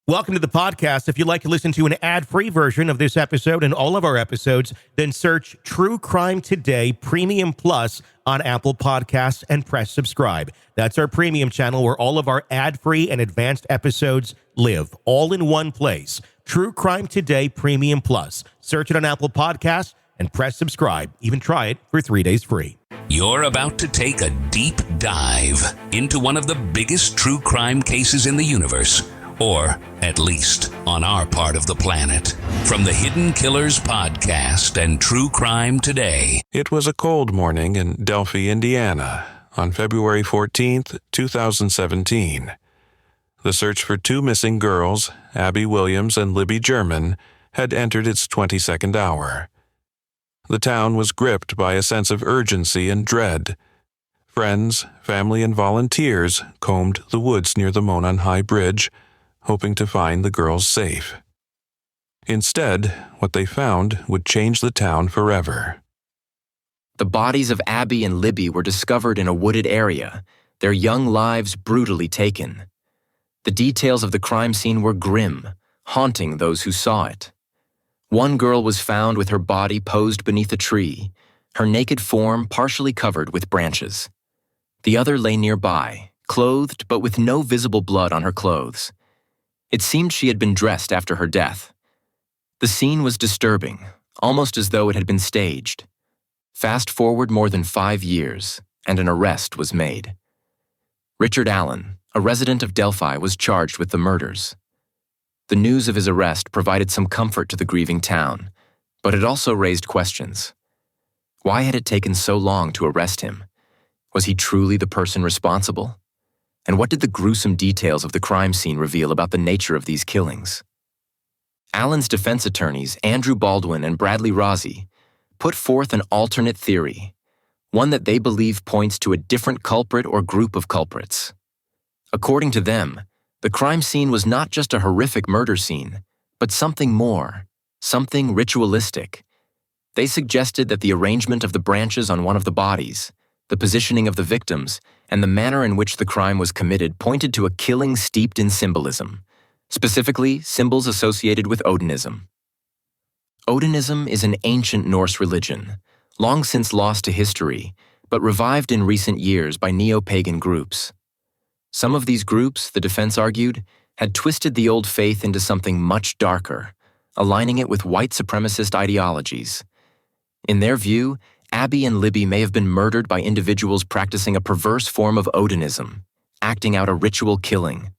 Welcome to the podcast. If you'd like to listen to an ad-free version of this episode and all of our episodes, then search True Crime Today Premium Plus on Apple Podcasts and press subscribe. That's our premium channel where all of our ad-free and advanced episodes live, all in one place. True Crime Today Premium Plus. Search it on Apple Podcasts and press subscribe. Even try it for 3 days free. You're about to take a deep dive into one of the biggest true crime cases in the universe. Or, at least, on our part of the planet. From the Hidden Killers podcast and True Crime Today. It was a cold morning in Delphi, Indiana, on February 14th, 2017. The search for two missing girls, Abby Williams and Libby German, had entered its 22nd hour. The town was gripped by a sense of urgency and dread. Friends, family, and volunteers combed the woods near the Monon High Bridge, hoping to find the girls safe. Instead, what they found would change the town forever. The bodies of Abby and Libby were discovered in a wooded area, their young lives brutally taken. The details of the crime scene were grim, haunting those who saw it. One girl was found with her body posed beneath a tree, her naked form partially covered with branches. The other lay nearby, clothed but with no visible blood on her clothes. It seemed she had been dressed after her death. The scene was disturbing, almost as though it had been staged. Fast forward more than 5 years, and an arrest was made. Richard Allen, a resident of Delphi, was charged with the murders. The news of his arrest provided some comfort to the grieving town, but it also raised questions. Why had it taken so long to arrest him? Was he truly the person responsible? And what did the gruesome details of the crime scene reveal about the nature of these killings? Allen's defense attorneys, Andrew Baldwin and Bradley Rozzi, put forth an alternate theory, one that they believe points to a different culprit or group of culprits. According to them, the crime scene was not just a horrific murder scene, but something more, something ritualistic. They suggested that the arrangement of the branches on one of the bodies, the positioning of the victims, and the manner in which the crime was committed pointed to a killing steeped in symbolism, specifically symbols associated with Odinism. Odinism is an ancient Norse religion, long since lost to history, but revived in recent years by neo-pagan groups. Some of these groups, the defense argued, had twisted the old faith into something much darker, aligning it with white supremacist ideologies. In their view, Abby and Libby may have been murdered by individuals practicing a perverse form of Odinism, acting out a ritual killing.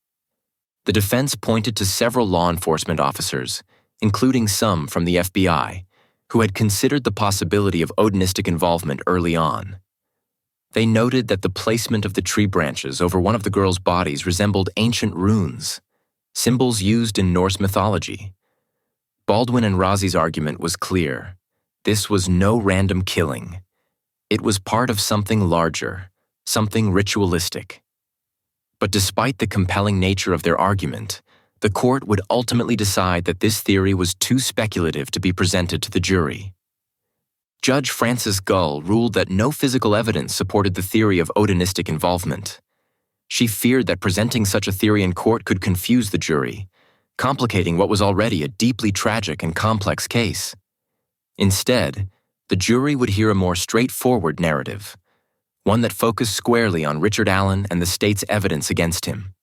The defense pointed to several law enforcement officers, including some from the FBI, who had considered the possibility of Odinistic involvement early on. They noted that the placement of the tree branches over one of the girls' bodies resembled ancient runes, symbols used in Norse mythology. Baldwin and Rozzi's argument was clear. This was no random killing. It was part of something larger, something ritualistic. But despite the compelling nature of their argument, the court would ultimately decide that this theory was too speculative to be presented to the jury. Judge Frances Gull ruled that no physical evidence supported the theory of Odinistic involvement. She feared that presenting such a theory in court could confuse the jury, complicating what was already a deeply tragic and complex case. Instead, the jury would hear a more straightforward narrative, one that focused squarely on Richard Allen and the state's evidence against him.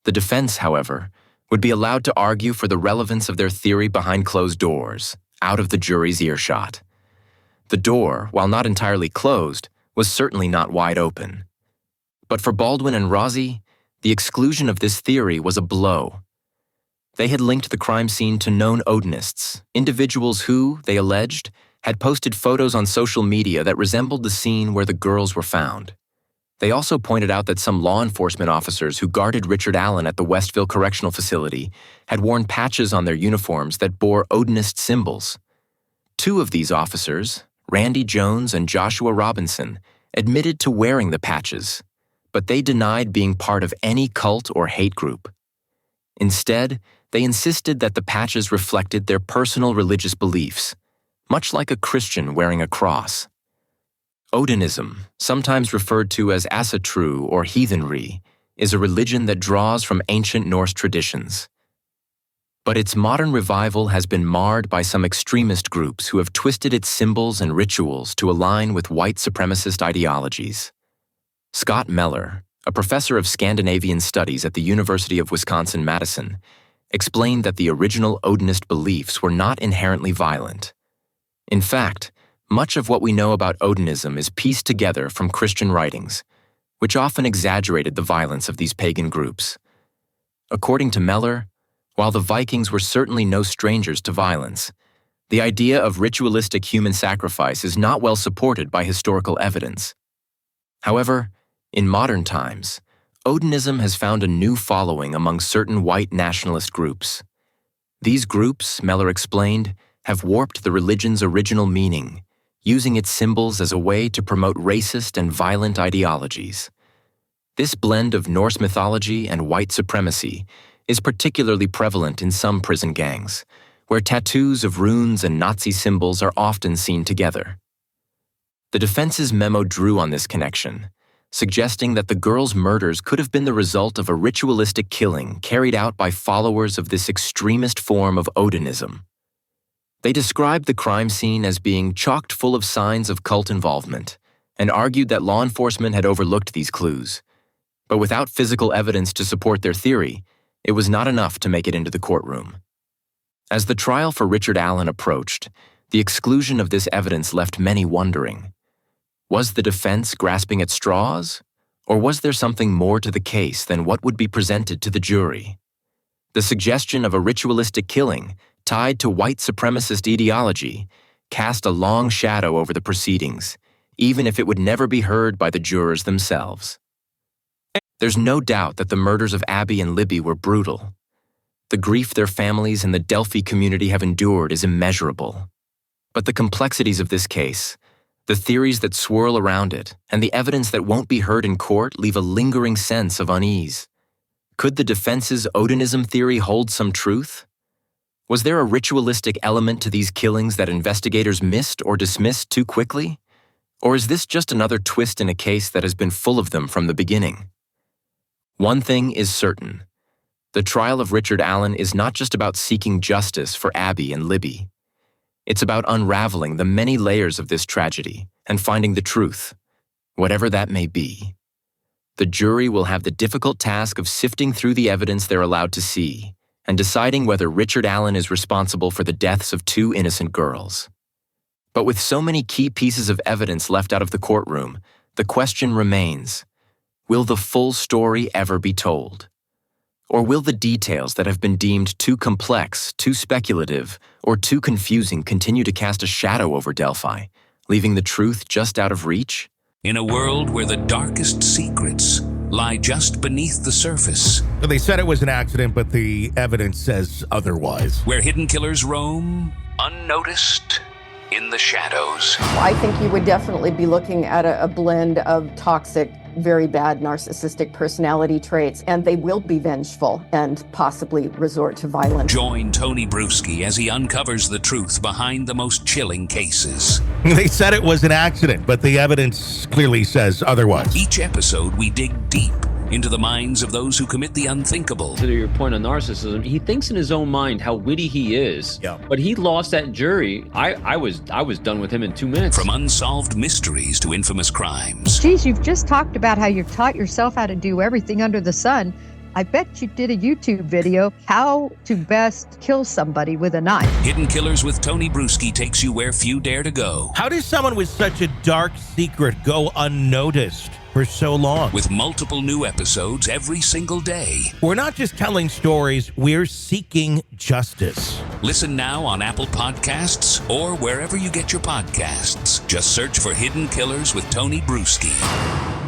The defense, however, would be allowed to argue for the relevance of their theory behind closed doors, out of the jury's earshot. The door, while not entirely closed, was certainly not wide open. But for Baldwin and Rozzi, the exclusion of this theory was a blow. They had linked the crime scene to known Odinists, individuals who, they alleged, had posted photos on social media that resembled the scene where the girls were found. They also pointed out that some law enforcement officers who guarded Richard Allen at the Westville Correctional Facility had worn patches on their uniforms that bore Odinist symbols. Two of these officers, Randy Jones and Joshua Robinson, admitted to wearing the patches, but they denied being part of any cult or hate group. Instead, they insisted that the patches reflected their personal religious beliefs, much like a Christian wearing a cross. Odinism, sometimes referred to as asatru or heathenry, is a religion that draws from ancient Norse traditions. But its modern revival has been marred by some extremist groups who have twisted its symbols and rituals to align with white supremacist ideologies. Scott Meller, a professor of Scandinavian studies at the University of Wisconsin-Madison, explained that the original Odinist beliefs were not inherently violent. In fact, much of what we know about Odinism is pieced together from Christian writings, which often exaggerated the violence of these pagan groups. According to Meller, while the Vikings were certainly no strangers to violence, the idea of ritualistic human sacrifice is not well supported by historical evidence. However, in modern times, Odinism has found a new following among certain white nationalist groups. These groups, Meller explained, have warped the religion's original meaning, using its symbols as a way to promote racist and violent ideologies. This blend of Norse mythology and white supremacy is particularly prevalent in some prison gangs, where tattoos of runes and Nazi symbols are often seen together. The defense's memo drew on this connection, suggesting that the girls' murders could have been the result of a ritualistic killing carried out by followers of this extremist form of Odinism. They described the crime scene as being chock full of signs of cult involvement and argued that law enforcement had overlooked these clues. But without physical evidence to support their theory, it was not enough to make it into the courtroom. As the trial for Richard Allen approached, the exclusion of this evidence left many wondering. Was the defense grasping at straws, or was there something more to the case than what would be presented to the jury? The suggestion of a ritualistic killing tied to white supremacist ideology cast a long shadow over the proceedings, even if it would never be heard by the jurors themselves. There's no doubt that the murders of Abby and Libby were brutal. The grief their families and the Delphi community have endured is immeasurable. But the complexities of this case, the theories that swirl around it, and the evidence that won't be heard in court leave a lingering sense of unease. Could the defense's Odinism theory hold some truth? Was there a ritualistic element to these killings that investigators missed or dismissed too quickly? Or is this just another twist in a case that has been full of them from the beginning? One thing is certain. The trial of Richard Allen is not just about seeking justice for Abby and Libby. It's about unraveling the many layers of this tragedy and finding the truth, whatever that may be. The jury will have the difficult task of sifting through the evidence they're allowed to see and deciding whether Richard Allen is responsible for the deaths of two innocent girls. But with so many key pieces of evidence left out of the courtroom, the question remains, will the full story ever be told? Or will the details that have been deemed too complex, too speculative, or too confusing continue to cast a shadow over Delphi, leaving the truth just out of reach? In a world where the darkest secrets lie just beneath the surface. They said it was an accident, but the evidence says otherwise. Where hidden killers roam, unnoticed, in the shadows. I think you would definitely be looking at a blend of toxic, very bad narcissistic personality traits, and they will be vengeful and possibly resort to violence. Join Tony Bruschi as he uncovers the truth behind the most chilling cases. They said it was an accident, but the evidence clearly says otherwise. Each episode, we dig deep into the minds of those who commit the unthinkable. To your point on narcissism, he thinks in his own mind how witty he is. Yeah. But he lost that jury. I was done with him in 2 minutes. From unsolved mysteries to infamous crimes. Geez, you've just talked about how you've taught yourself how to do everything under the sun. I bet you did a YouTube video, how to best kill somebody with a knife. Hidden Killers with Tony Bruschi takes you where few dare to go. How does someone with such a dark secret go unnoticed for so long? With multiple new episodes every single day. We're not just telling stories, we're seeking justice. Listen now on Apple Podcasts or wherever you get your podcasts. Just search for Hidden Killers with Tony Bruschi.